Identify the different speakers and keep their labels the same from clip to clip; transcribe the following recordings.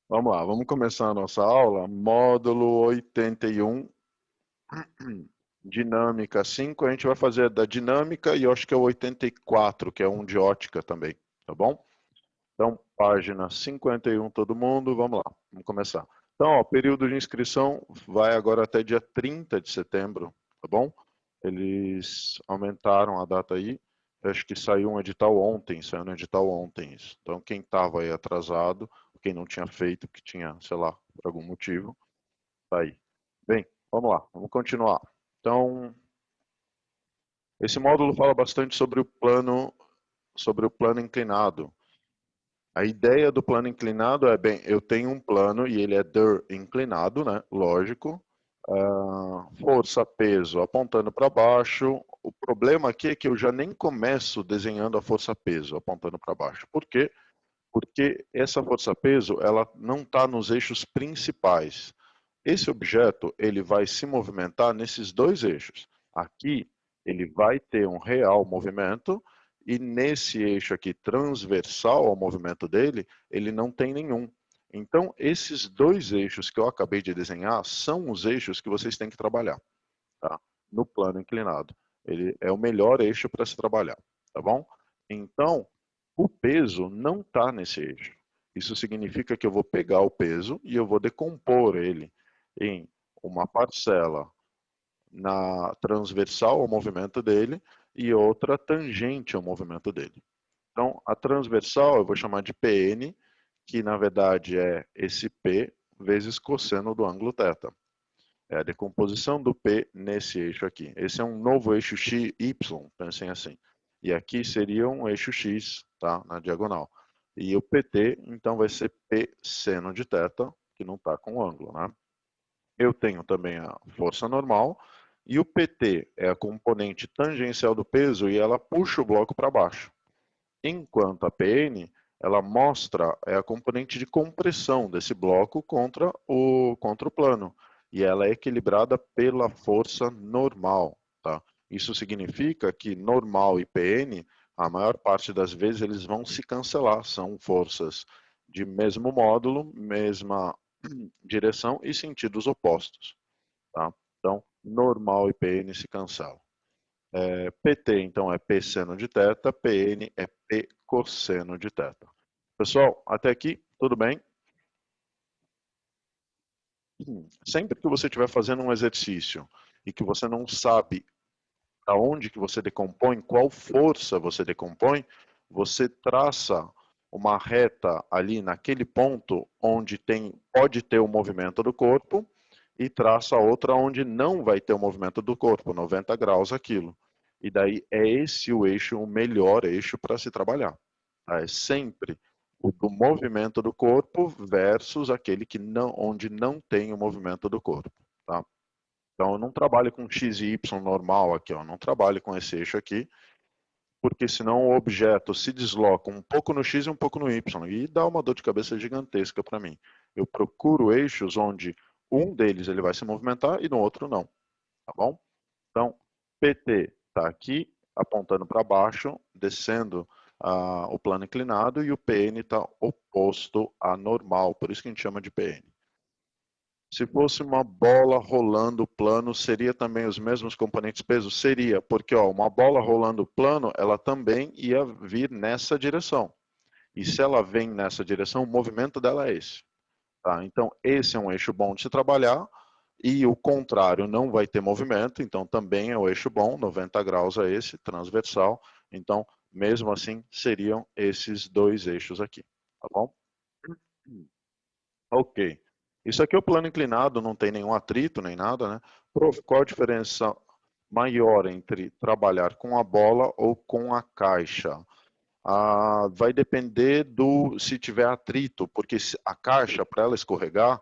Speaker 1: Vamos lá, vamos começar a nossa aula. Módulo 81, dinâmica 5. A gente vai fazer da dinâmica e eu acho que é o 84, que é um de ótica também, tá bom? Então, página 51, todo mundo, vamos lá, vamos começar. Então, ó, período de inscrição vai agora até dia 30 de setembro, tá bom? Eles aumentaram a data aí. Eu acho que saiu um edital ontem, saiu um edital ontem isso. Então, quem estava aí atrasado, quem não tinha feito, que tinha, sei lá, por algum motivo, tá aí. Bem, vamos lá, vamos continuar. Então, esse módulo fala bastante sobre o plano inclinado. A ideia do plano inclinado é, bem, eu tenho um plano e ele é inclinado, né? Lógico. Força, peso apontando para baixo. O problema aqui é que eu já nem começo desenhando a força-peso apontando para baixo. Por quê? Porque essa força-peso ela não está nos eixos principais. Esse objeto ele vai se movimentar nesses dois eixos. Aqui ele vai ter um real movimento e nesse eixo aqui transversal ao movimento dele, ele não tem nenhum. Então, esses dois eixos que eu acabei de desenhar são os eixos que vocês têm que trabalhar, tá? No plano inclinado. Ele é o melhor eixo para se trabalhar, tá bom? Então, o peso não está nesse eixo. Isso significa que eu vou pegar o peso e eu vou decompor ele em uma parcela na transversal ao movimento dele e outra tangente ao movimento dele. Então, a transversal eu vou chamar de PN, que na verdade é esse P vezes cosseno do ângulo θ. É a decomposição do P nesse eixo aqui. Esse é um novo eixo XY, pensem assim. E aqui seria um eixo X, tá? Na diagonal. E o PT, então, vai ser P seno de θ, que não está com ângulo, né? Eu tenho também a força normal, e o PT é a componente tangencial do peso e ela puxa o bloco para baixo. Enquanto a PN, ela mostra a componente de compressão desse bloco contra o plano. E ela é equilibrada pela força normal. Tá? Isso significa que normal e PN, a maior parte das vezes, eles vão se cancelar. São forças de mesmo módulo, mesma direção e sentidos opostos. Tá? Então, normal e PN se cancelam. PT, então, é P seno de θ, PN é P cosseno de θ. Pessoal, até aqui, tudo bem? Sempre que você estiver fazendo um exercício e que você não sabe aonde que você decompõe, qual força você decompõe, você traça uma reta ali naquele ponto onde pode ter o movimento do corpo e traça outra onde não vai ter o movimento do corpo, 90 graus aquilo. E daí é esse o eixo, o melhor eixo para se trabalhar. Tá? É sempre o do movimento do corpo versus aquele que não, onde não tem o movimento do corpo. Tá? Então, eu não trabalho com x e y normal aqui, ó. Não trabalho com esse eixo aqui, porque senão o objeto se desloca um pouco no x e um pouco no y, e dá uma dor de cabeça gigantesca para mim. Eu procuro eixos onde um deles ele vai se movimentar e no outro não, tá bom? Então, PT está aqui, apontando para baixo, descendo o plano inclinado, e o PN está oposto à normal, por isso que a gente chama de PN. Se fosse uma bola rolando plano, seria também os mesmos componentes peso? Seria, porque ó, uma bola rolando plano, ela também ia vir nessa direção. E se ela vem nessa direção, o movimento dela é esse. Tá? Então, esse é um eixo bom de se trabalhar, e o contrário não vai ter movimento, então também é o eixo bom, 90 graus é esse, transversal. Então, mesmo assim, seriam esses dois eixos aqui. Tá bom? Ok. Isso aqui é o plano inclinado, não tem nenhum atrito nem nada, né? Prof, qual a diferença maior entre trabalhar com a bola ou com a caixa? Vai depender do se tiver atrito, porque a caixa, para ela escorregar,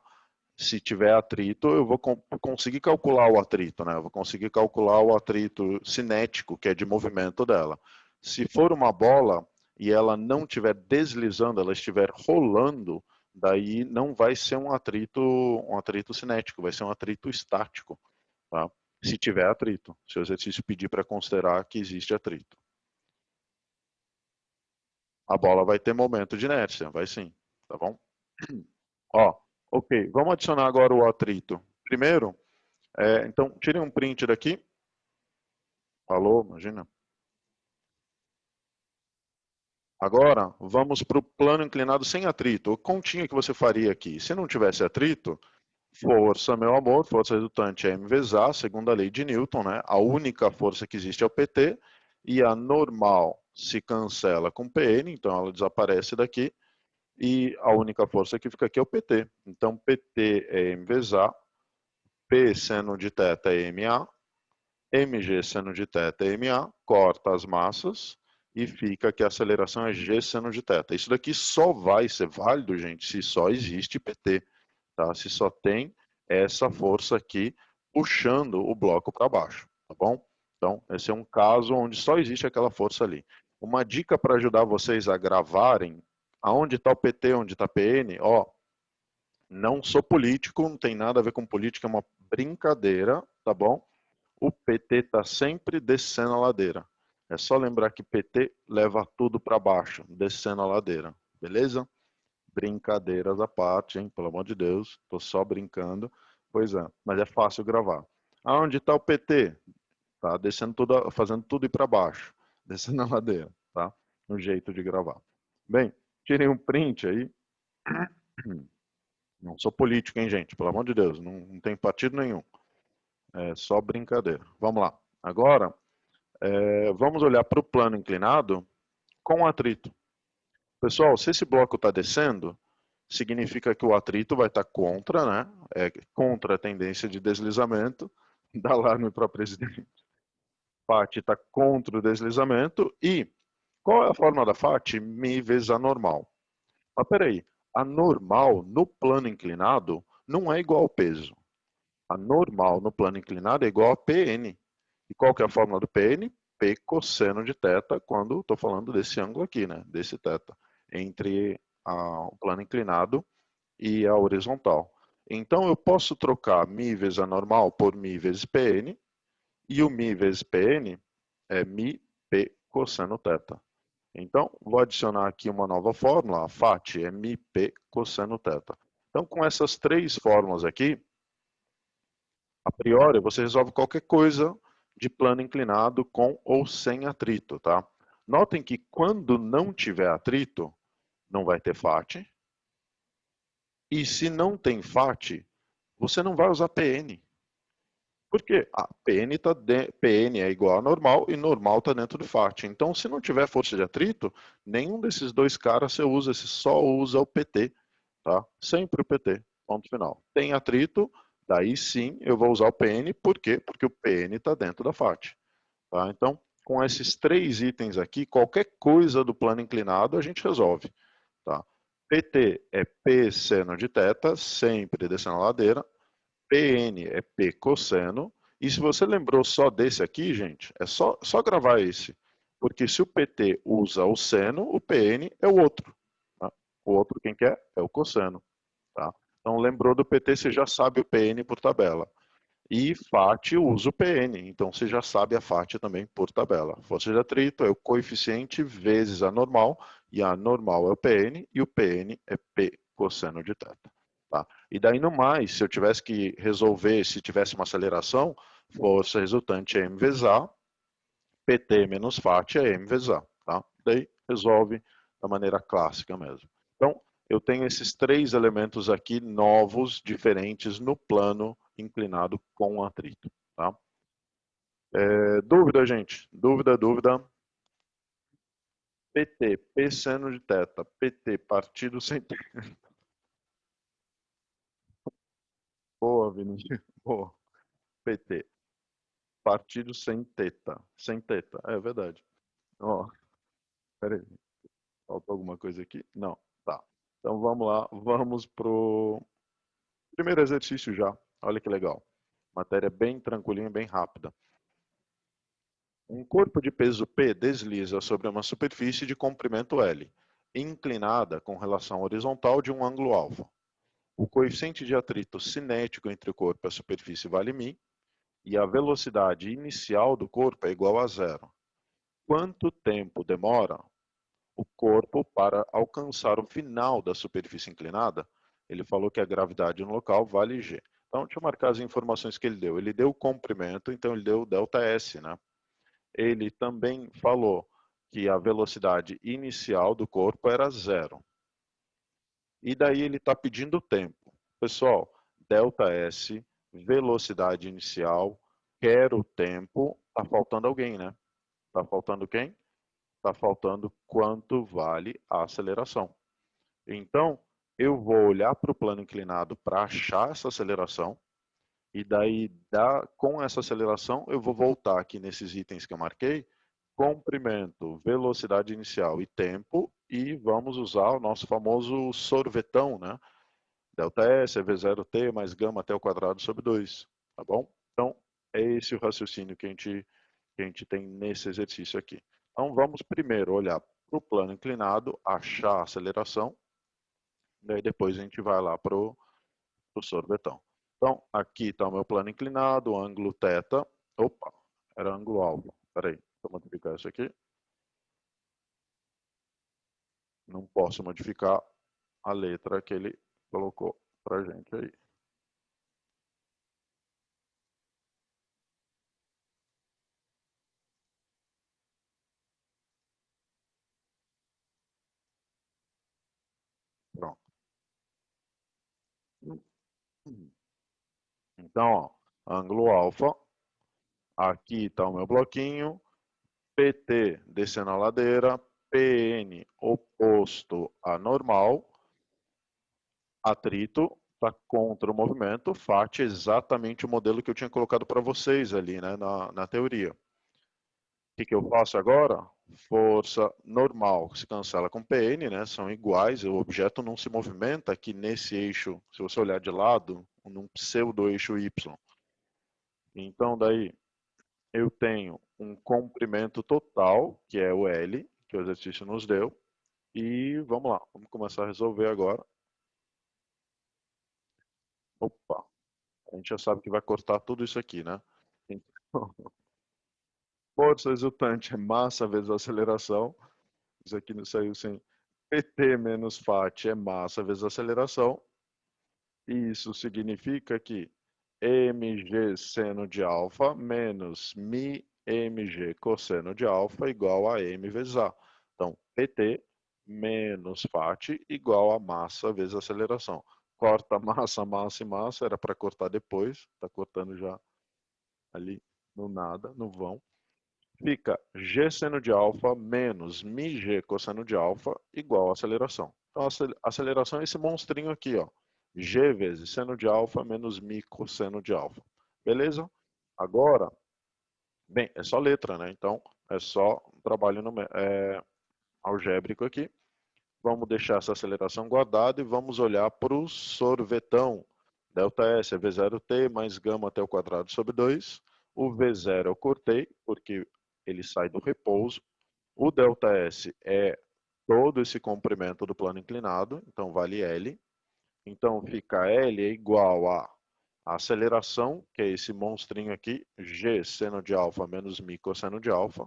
Speaker 1: se tiver atrito, eu vou conseguir calcular o atrito, né? Eu vou conseguir calcular o atrito cinético, que é de movimento dela. Se for uma bola e ela não estiver deslizando, ela estiver rolando, daí não vai ser um atrito cinético, vai ser um atrito estático, tá? Se tiver atrito, se o exercício pedir para considerar que existe atrito. A bola vai ter momento de inércia, vai sim, tá bom? Ó, ok, vamos adicionar agora o atrito. Primeiro, então, tirem um print daqui. Alô, imagina. Agora, vamos para o plano inclinado sem atrito. O continha que você faria aqui? Se não tivesse atrito, força, meu amor, força resultante é m vezes A, segundo a lei de Newton, né? A única força que existe é o PT, e a normal se cancela com Pn, então ela desaparece daqui, e a única força que fica aqui é o PT. Então, PT é m vezes A, P seno de θ é MA, mg seno de θ é MA, corta as massas e fica que a aceleração é g seno de θ. Isso daqui só vai ser válido, gente, se só existe PT, tá? Se só tem essa força aqui puxando o bloco para baixo, tá bom? Então, esse é um caso onde só existe aquela força ali. Uma dica para ajudar vocês a gravarem aonde está o PT, onde está PN, ó, não sou político, não tem nada a ver com política, é uma brincadeira, tá bom? O PT está sempre descendo a ladeira. É só lembrar que PT leva tudo para baixo, descendo a ladeira, beleza? Brincadeiras à parte, hein? Pelo amor de Deus, estou só brincando. Pois é, mas é fácil gravar. Aonde está o PT? Tá descendo tudo, fazendo tudo ir para baixo, descendo a ladeira, tá? Um jeito de gravar. Bem, tirei um print aí. Não sou político, hein, gente? Pelo amor de Deus, não tem partido nenhum. É só brincadeira. Vamos lá. Agora, vamos olhar para o plano inclinado com atrito. Pessoal, se esse bloco está descendo, significa que o atrito vai estar contra, né? Contra a tendência de deslizamento. Dá alarme para presidente. FAT está contra o deslizamento. E qual é a forma da FAT? Mi vezes a normal. Mas peraí, a normal no plano inclinado não é igual ao peso. A normal no plano inclinado é igual a PN. E qual que é a fórmula do PN? P cosseno de θ, quando estou falando desse ângulo aqui, né? Desse θ, entre o plano inclinado e a horizontal. Então, eu posso trocar μ vezes a normal por μ vezes PN, e o μ vezes PN é μ P cosseno θ. Então, vou adicionar aqui uma nova fórmula, a FAT é μ P cosseno θ. Então, com essas três fórmulas aqui, a priori, você resolve qualquer coisa de plano inclinado com ou sem atrito, tá? Notem que quando não tiver atrito, não vai ter FAT. E se não tem FAT, você não vai usar PN. Porque a PN é igual a normal e normal está dentro do FAT. Então, se não tiver força de atrito, nenhum desses dois caras você usa, você só usa o PT. Tá? Sempre o PT, ponto final. Tem atrito, daí sim eu vou usar o PN, por quê? Porque o PN está dentro da FAT. Tá? Então, com esses três itens aqui, qualquer coisa do plano inclinado a gente resolve. Tá? PT é P seno de θ, sempre descendo a ladeira. PN é P cosseno. E se você lembrou só desse aqui, gente, é só gravar esse. Porque se o PT usa o seno, o PN é o outro. Tá? O outro quem quer é o cosseno. Tá? Então lembrou do PT, você já sabe o PN por tabela. E FAT usa o PN, então você já sabe a FAT também por tabela. Força de atrito é o coeficiente vezes a normal, e a normal é o PN, e o PN é P cosseno de θ. Tá? E daí no mais, se eu tivesse que resolver, se tivesse uma aceleração, força resultante é m vezes A, PT menos FAT é m vezes A. Tá? Daí resolve da maneira clássica mesmo. Então, eu tenho esses três elementos aqui novos, diferentes no plano inclinado com atrito. Tá? Dúvida, gente? Dúvida? PT, P seno de θ, PT, partido sem... Boa, Vinícius. Boa. PT, partido sem θ. Sem θ, é verdade. Ó, peraí, faltou alguma coisa aqui? Não, tá. Então vamos lá, vamos pro primeiro exercício já. Olha que legal. Matéria bem tranquilinha, bem rápida. Um corpo de peso P desliza sobre uma superfície de comprimento L, inclinada com relação horizontal de um ângulo alfa. O coeficiente de atrito cinético entre o corpo e a superfície vale μ, e a velocidade inicial do corpo é igual a zero. Quanto tempo demora o corpo para alcançar o final da superfície inclinada? Ele falou que a gravidade no local vale G. Então, deixa eu marcar as informações que ele deu. Ele deu o comprimento, então ele deu ΔS, né? Ele também falou que a velocidade inicial do corpo era zero. E daí ele está pedindo tempo. Pessoal, ΔS, velocidade inicial, quero tempo, está faltando alguém, né? Está faltando quem? Está faltando quanto vale a aceleração. Então, eu vou olhar para o plano inclinado para achar essa aceleração, e daí, com essa aceleração, eu vou voltar aqui nesses itens que eu marquei, comprimento, velocidade inicial e tempo, e vamos usar o nosso famoso sorvetão, né? ΔS é V0T mais gama até o quadrado sobre 2, tá bom? Então, é esse o raciocínio que a gente tem nesse exercício aqui. Então, vamos primeiro olhar para o plano inclinado, achar a aceleração, daí depois a gente vai lá para o sorvetão. Então, aqui está o meu plano inclinado, ângulo θ. Opa, era ângulo alfa. Espera aí, vou modificar isso aqui. Não posso modificar a letra que ele colocou para a gente aí. Pronto. Então, ó, ângulo alfa. Aqui está o meu bloquinho. PT descendo a ladeira. PN oposto a normal. Atrito está contra o movimento. FAT é exatamente o modelo que eu tinha colocado para vocês ali, né, na teoria. O que eu faço agora? Força normal se cancela com PN, né? São iguais, o objeto não se movimenta aqui nesse eixo, se você olhar de lado, num pseudo-eixo Y. Então, daí, eu tenho um comprimento total, que é o L, que o exercício nos deu, e vamos lá, vamos começar a resolver agora. Opa, a gente já sabe que vai cortar tudo isso aqui, né? Então, força resultante é massa vezes aceleração. Isso aqui não saiu sem. PT menos FAT é massa vezes aceleração. Isso significa que mg seno de alfa menos mi mg cosseno de alfa igual a m vezes a. Então, PT menos FAT igual a massa vezes aceleração. Corta massa, massa e massa, era para cortar depois, está cortando já ali no nada, no vão. Fica g seno de alfa menos μg cosseno de alfa igual a aceleração. Então, a aceleração é esse monstrinho aqui, ó. G vezes seno de alfa menos mi cosseno de alfa. Beleza? Agora, bem, é só letra, né? Então, é só um trabalho algébrico aqui. Vamos deixar essa aceleração guardada e vamos olhar para o sorvetão. ΔS é V0T mais gama até o quadrado sobre 2. O V0 eu cortei, porque ele sai do repouso. O ΔS é todo esse comprimento do plano inclinado, então vale L. Então fica L é igual a aceleração, que é esse monstrinho aqui, G seno de alfa menos mi cosseno de alfa,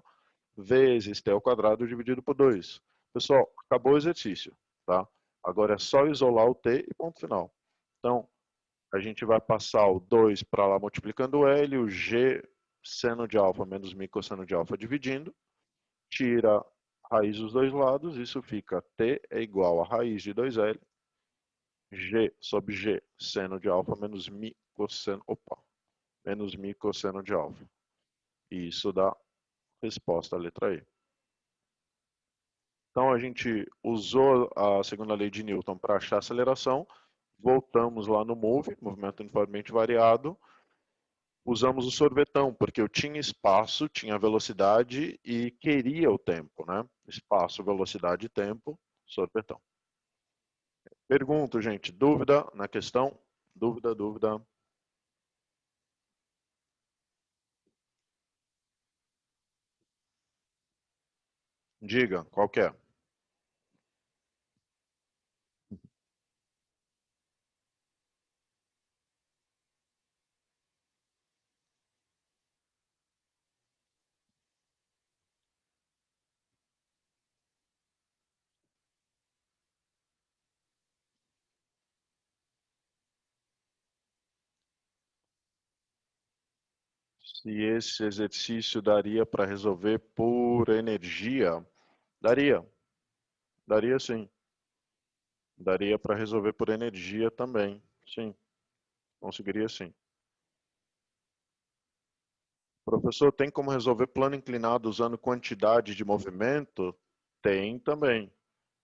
Speaker 1: vezes t ao quadrado dividido por 2. Pessoal, acabou o exercício, tá? Agora é só isolar o t e ponto final. Então, a gente vai passar o 2 para lá multiplicando o L, o G seno de alfa menos mi cosseno de alfa dividindo, tira a raiz dos dois lados, isso fica t é igual a raiz de 2L, G sobre G seno de alfa menos mi cosseno, menos mi cosseno de alfa. E isso dá resposta à letra E. Então a gente usou a segunda lei de Newton para achar a aceleração, voltamos lá no move, movimento uniformemente variado, usamos o sorvetão, porque eu tinha espaço, tinha velocidade e queria o tempo, né? Espaço, velocidade e tempo, sorvetão. Pergunto, gente, dúvida na questão? Dúvida, dúvida. Diga, qual que é? Se esse exercício daria para resolver por energia, daria. Daria sim. Daria para resolver por energia também. Sim, conseguiria sim. Professor, tem como resolver plano inclinado usando quantidade de movimento? Tem também.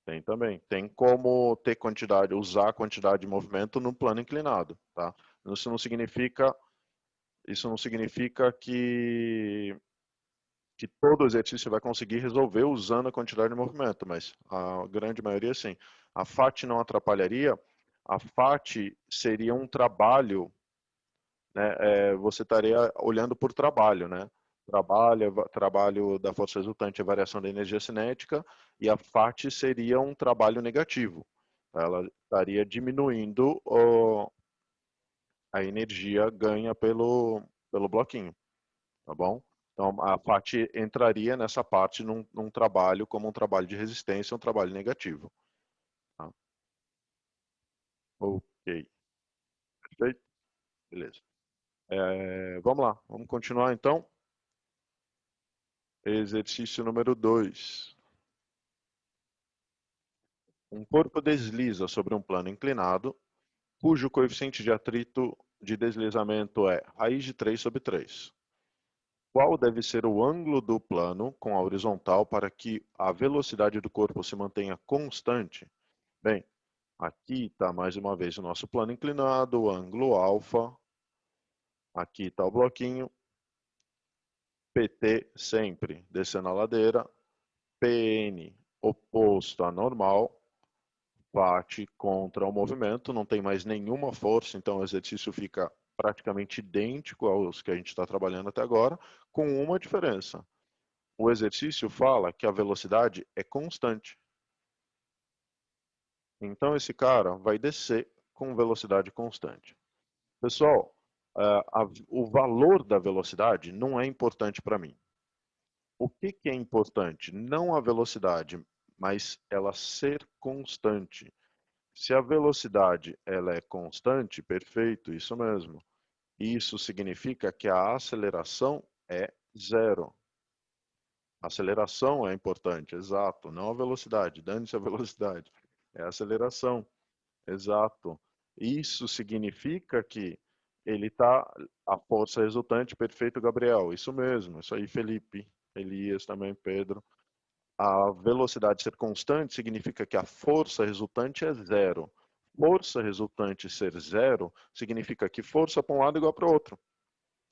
Speaker 1: Tem também. Tem como ter quantidade, usar a quantidade de movimento no plano inclinado, tá? Isso não significa que todo exercício vai conseguir resolver usando a quantidade de movimento, mas a grande maioria sim. A FAT não atrapalharia. A FAT seria um trabalho, né? Você estaria olhando por trabalho, né? Trabalho da força resultante é variação da energia cinética, e a FAT seria um trabalho negativo. Ela estaria diminuindo a energia ganha pelo bloquinho, tá bom? Então, a FAT entraria nessa parte num trabalho como um trabalho de resistência, um trabalho negativo. Tá? Ok, perfeito? Beleza. Vamos lá, vamos continuar então. Exercício número 2. Um corpo desliza sobre um plano inclinado, cujo coeficiente de atrito de deslizamento é raiz de 3 sobre 3. Qual deve ser o ângulo do plano com a horizontal para que a velocidade do corpo se mantenha constante? Bem, aqui está mais uma vez o nosso plano inclinado, o ângulo alfa. Aqui está o bloquinho. PT sempre descendo a ladeira. PN oposto à normal. Bate contra o movimento, não tem mais nenhuma força, então o exercício fica praticamente idêntico aos que a gente está trabalhando até agora, com uma diferença. O exercício fala que a velocidade é constante. Então esse cara vai descer com velocidade constante. Pessoal, o valor da velocidade não é importante para mim. O que é importante? Não a velocidade, mas ela ser constante. Se a velocidade ela é constante, perfeito, isso mesmo. Isso significa que a aceleração é zero. A aceleração é importante, exato, não a velocidade. Dane-se a velocidade. É a aceleração, exato. Isso significa que ele está a força resultante, perfeito, Gabriel. Isso mesmo, isso aí, Felipe, Elias também, Pedro. A velocidade ser constante significa que a força resultante é zero. Força resultante ser zero significa que força para um lado é igual para o outro.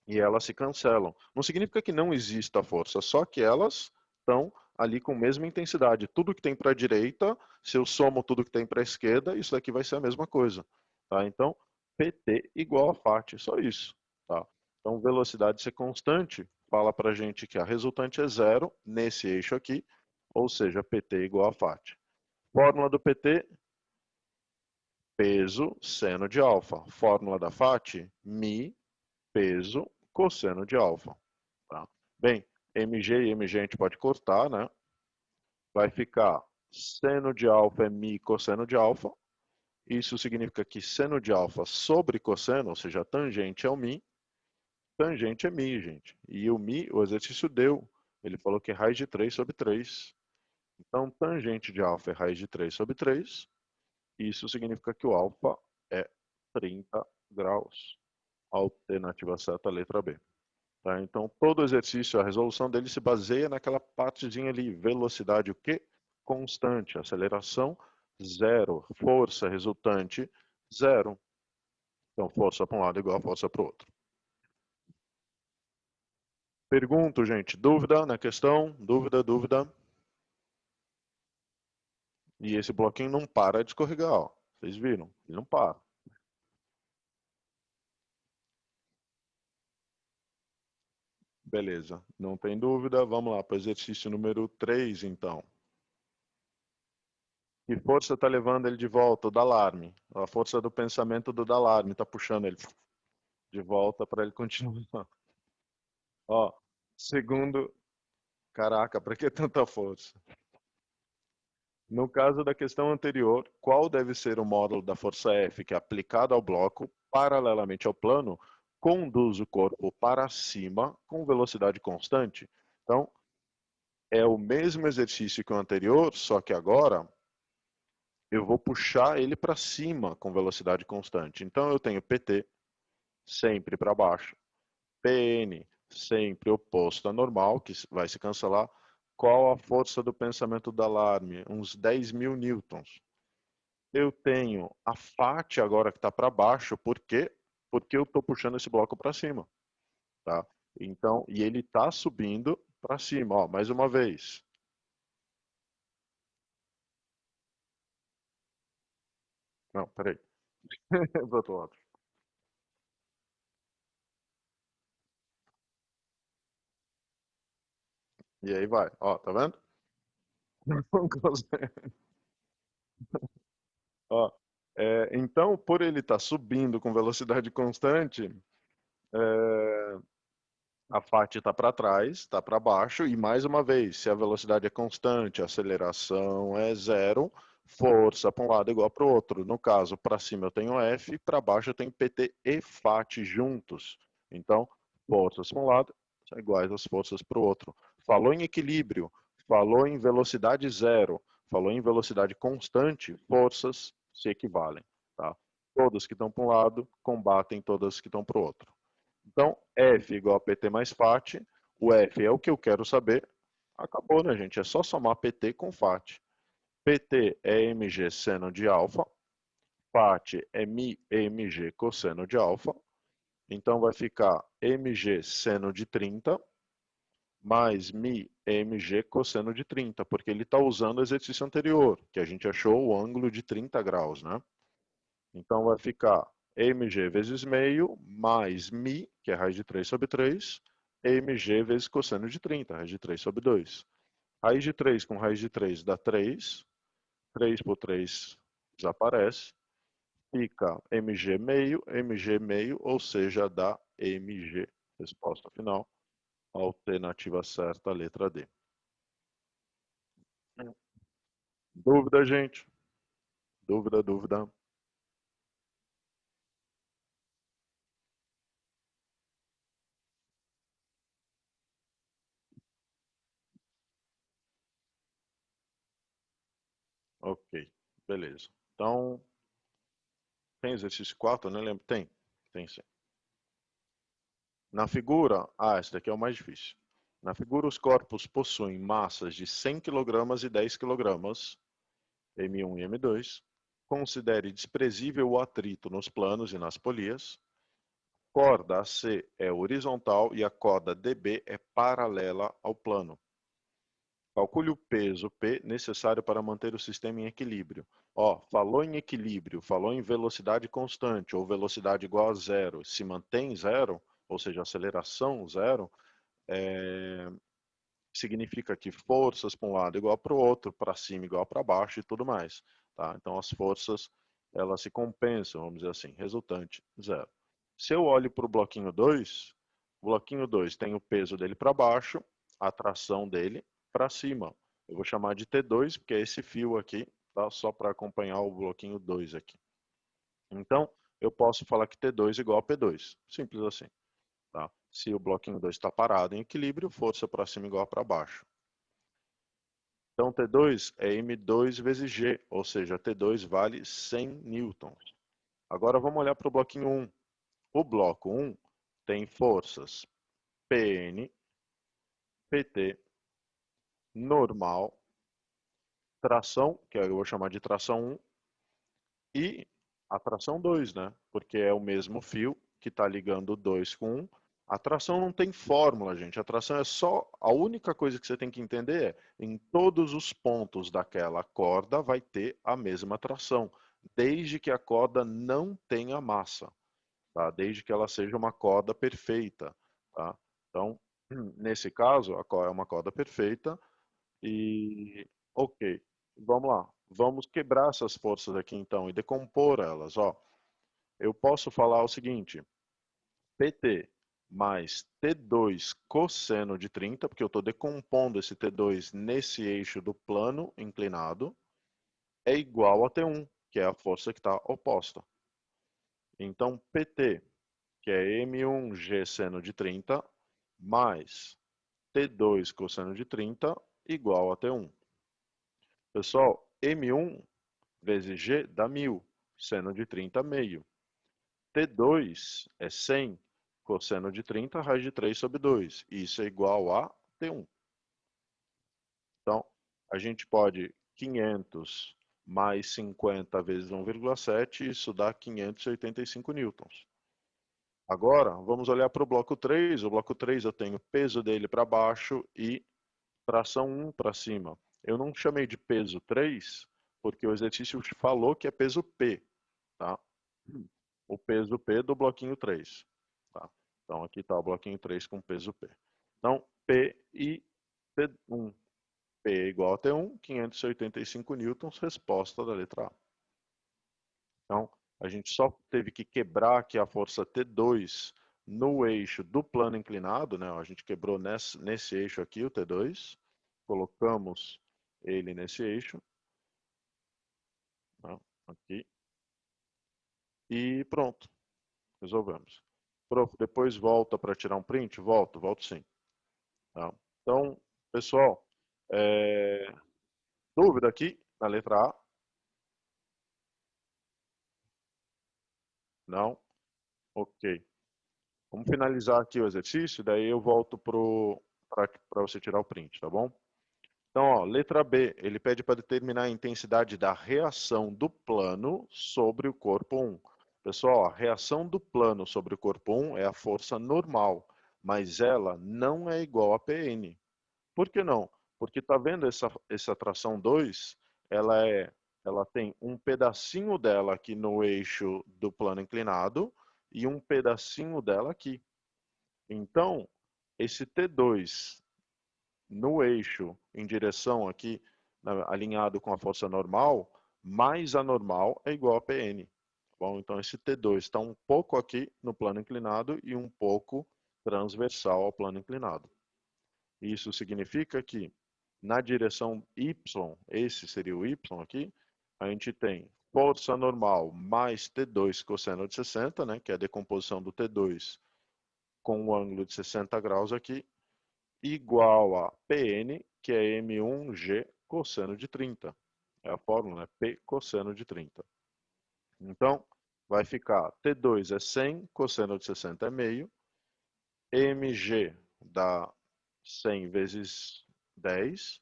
Speaker 1: E elas se cancelam. Não significa que não exista força, só que elas estão ali com a mesma intensidade. Tudo que tem para a direita, se eu somo tudo que tem para a esquerda, isso daqui vai ser a mesma coisa. Tá? Então, PT igual a FAT, só isso. Tá? Então, velocidade ser constante fala para a gente que a resultante é zero nesse eixo aqui, ou seja, PT igual a FAT. Fórmula do PT, peso seno de alfa. Fórmula da FAT, mi peso cosseno de alfa. Tá? Bem, mg e mg a gente pode cortar, né? Vai ficar seno de alfa é mi cosseno de alfa. Isso significa que seno de alfa sobre cosseno, ou seja, tangente é o mi, tangente é mi, gente. E o mi, o exercício deu. Ele falou que é raiz de 3 sobre 3. Então, tangente de alfa é raiz de 3 sobre 3. Isso significa que o alfa é 30 graus. Alternativa certa, letra B. Tá? Então, todo exercício, a resolução dele se baseia naquela partezinha ali, velocidade o quê? Constante, aceleração zero, força resultante zero. Então, força para um lado igual a força para o outro. Pergunto, gente, dúvida na questão? Dúvida, dúvida? E esse bloquinho não para de escorregar, ó. Vocês viram? Ele não para. Beleza, não tem dúvida. Vamos lá para o exercício número 3, então. Que força está levando ele de volta? O da alarme. A força do pensamento do alarme está puxando ele de volta para ele continuar. Ó, segundo, caraca, para que tanta força? No caso da questão anterior, qual deve ser o módulo da força F que é aplicado ao bloco paralelamente ao plano conduz o corpo para cima com velocidade constante. Então, é o mesmo exercício que o anterior, só que agora eu vou puxar ele para cima com velocidade constante. Então, eu tenho PT sempre para baixo, PN sempre oposto a normal, que vai se cancelar. Qual a força do pensamento do alarme? Uns 10.000 newtons. Eu tenho a FAT agora que está para baixo, por quê? Porque eu estou puxando esse bloco para cima, tá? Então, e ele está subindo para cima, ó, mais uma vez. Não, peraí. Do outro lado. E aí vai, ó, tá vendo? Não consegue. Ó, então, por ele estar subindo com velocidade constante, é, a FAT está para trás, está para baixo, e mais uma vez, se a velocidade é constante, a aceleração é zero, força para um lado igual para o outro. No caso, para cima eu tenho F, para baixo eu tenho PT e FAT juntos. Então, forças para um lado são iguais às forças para o outro. Falou em equilíbrio, falou em velocidade zero, falou em velocidade constante, forças se equivalem. Tá? Todas que estão para um lado combatem todas que estão para o outro. Então, F igual a PT mais FAT. O F é o que eu quero saber. Acabou, né, gente? É só somar PT com FAT. PT é mg seno de alfa. FAT é mi mg cosseno de alfa. Então, vai ficar mg seno de 30 mais mi mg cosseno de 30, porque ele está usando o exercício anterior, que a gente achou o ângulo de 30 graus, né? Então, vai ficar mg vezes meio, mais mi, que é raiz de 3 sobre 3, mg vezes cosseno de 30, raiz de 3 sobre 2. Raiz de 3 com raiz de 3 dá 3, 3 por 3 desaparece, fica mg meio, ou seja, dá mg. Resposta final, alternativa certa, letra D. Dúvida, gente? Dúvida, dúvida? Ok, beleza. Então, tem exercício 4, né? Lembra? Tem sim. Na figura, esse daqui é o mais difícil. Na figura, os corpos possuem massas de 100 kg e 10 kg, M1 e M2. Considere desprezível o atrito nos planos e nas polias. Corda AC é horizontal e a corda DB é paralela ao plano. Calcule o peso P necessário para manter o sistema em equilíbrio. Ó, falou em equilíbrio, falou em velocidade constante ou velocidade igual a zero. Se mantém zero, ou seja, aceleração zero, significa que forças para um lado igual para o outro, para cima igual para baixo e tudo mais. Tá? Então as forças elas se compensam, vamos dizer assim, resultante zero. Se eu olho para o bloquinho 2 tem o peso dele para baixo, a tração dele para cima. Eu vou chamar de T2, porque é esse fio aqui, tá? Só para acompanhar o bloquinho 2 aqui. Então, eu posso falar que T2 igual a P2. Simples assim. Tá? Se o bloquinho 2 está parado em equilíbrio, força para cima igual a para baixo. Então, T2 é M2 vezes G, ou seja, T2 vale 100 newtons. Agora vamos olhar para o bloquinho 1. O bloco 1 tem forças PN, PT, normal, tração, que eu vou chamar de tração 1, e a tração 2, né? Porque é o mesmo fio que está ligando 2 com 1. A tração não tem fórmula, gente. A tração é só. A única coisa que você tem que entender é em todos os pontos daquela corda vai ter a mesma tração, desde que a corda não tenha massa, tá? Desde que ela seja uma corda perfeita, tá? Então, nesse caso, é uma corda perfeita e ok, vamos lá. Vamos quebrar essas forças aqui então e decompor elas. Ó, eu posso falar o seguinte: PT mais T2 cosseno de 30, porque eu estou decompondo esse T2 nesse eixo do plano inclinado, é igual a T1, que é a força que está oposta. Então, PT que é M1G seno de 30, mais T2 cosseno de 30, igual a T1. Pessoal, M1 vezes G dá 1000, seno de 30, meio. T2 é 100, cosseno de 30, raiz de 3 sobre 2. Isso é igual a T1. Então, a gente pode 500 mais 50 vezes 1,7, isso dá 585 newtons. Agora, vamos olhar para o bloco 3. O bloco 3 eu tenho peso dele para baixo e tração 1 para cima. Eu não chamei de peso 3, porque o exercício falou que é peso P, tá? O peso P do bloquinho 3. Tá? Então, aqui está o bloquinho 3 com peso P. Então, P e T1. P é igual a T1, 585 newtons, resposta da letra A. Então, a gente só teve que quebrar aqui a força T2 no eixo do plano inclinado, né? A gente quebrou nesse eixo aqui, o T2, colocamos ele nesse eixo, né? Aqui, e pronto, resolvemos. Prof, depois volta para tirar um print? Volto sim. Tá? Então, pessoal, dúvida aqui na letra A? Não? Ok. Vamos finalizar aqui o exercício, daí eu volto para você tirar o print, tá bom? Então, ó, letra B, ele pede para determinar a intensidade da reação do plano sobre o corpo 1. Pessoal, a reação do plano sobre o corpo 1 é a força normal, mas ela não é igual a Pn. Por que não? Porque está vendo essa tração 2? Ela tem um pedacinho dela aqui no eixo do plano inclinado e um pedacinho dela aqui. Então, esse T2 no eixo em direção aqui, alinhado com a força normal, mais a normal é igual a Pn. Bom, então esse T2 está um pouco aqui no plano inclinado e um pouco transversal ao plano inclinado. Isso significa que na direção y, esse seria o y aqui, a gente tem força normal mais T2 cosseno de 60, né, que é a decomposição do T2 com o ângulo de 60 graus aqui, igual a Pn, que é M1G cosseno de 30. É a fórmula, né? P cosseno de 30. Então, vai ficar T2 é 100, cosseno de 60 é meio, mg dá 100 vezes 10,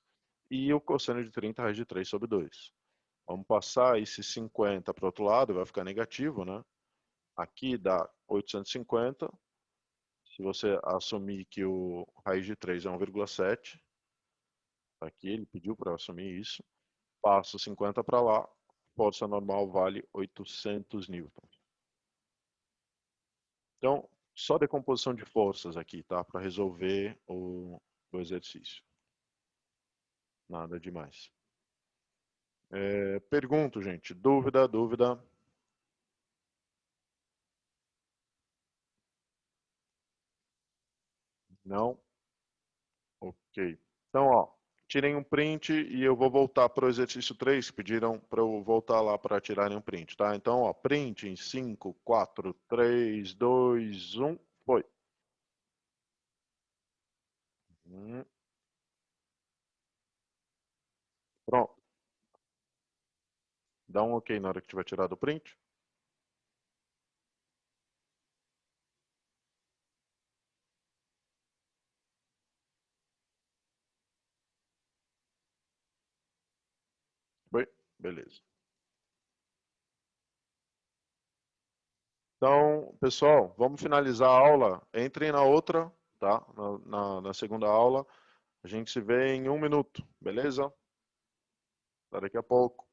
Speaker 1: e o cosseno de 30 raiz de 3 sobre 2. Vamos passar esse 50 para o outro lado, vai ficar negativo, né? Aqui dá 850. Se você assumir que o raiz de 3 é 1,7, aqui ele pediu para assumir isso, passo 50 para lá, força normal vale 800 newtons. Então, só decomposição de forças aqui, tá? Para resolver o exercício. Nada demais. Pergunto, gente. Dúvida? Não? Ok. Então, ó, tirem um print e eu vou voltar para o exercício 3, pediram para eu voltar lá para tirarem um print, tá? Então, ó, print em 5, 4, 3, 2, 1, foi. Pronto. Dá um ok na hora que tiver tirado o print. Foi? Beleza. Então, pessoal, vamos finalizar a aula. Entrem na outra, tá? Na segunda aula. A gente se vê em 1 minuto, beleza? Até daqui a pouco.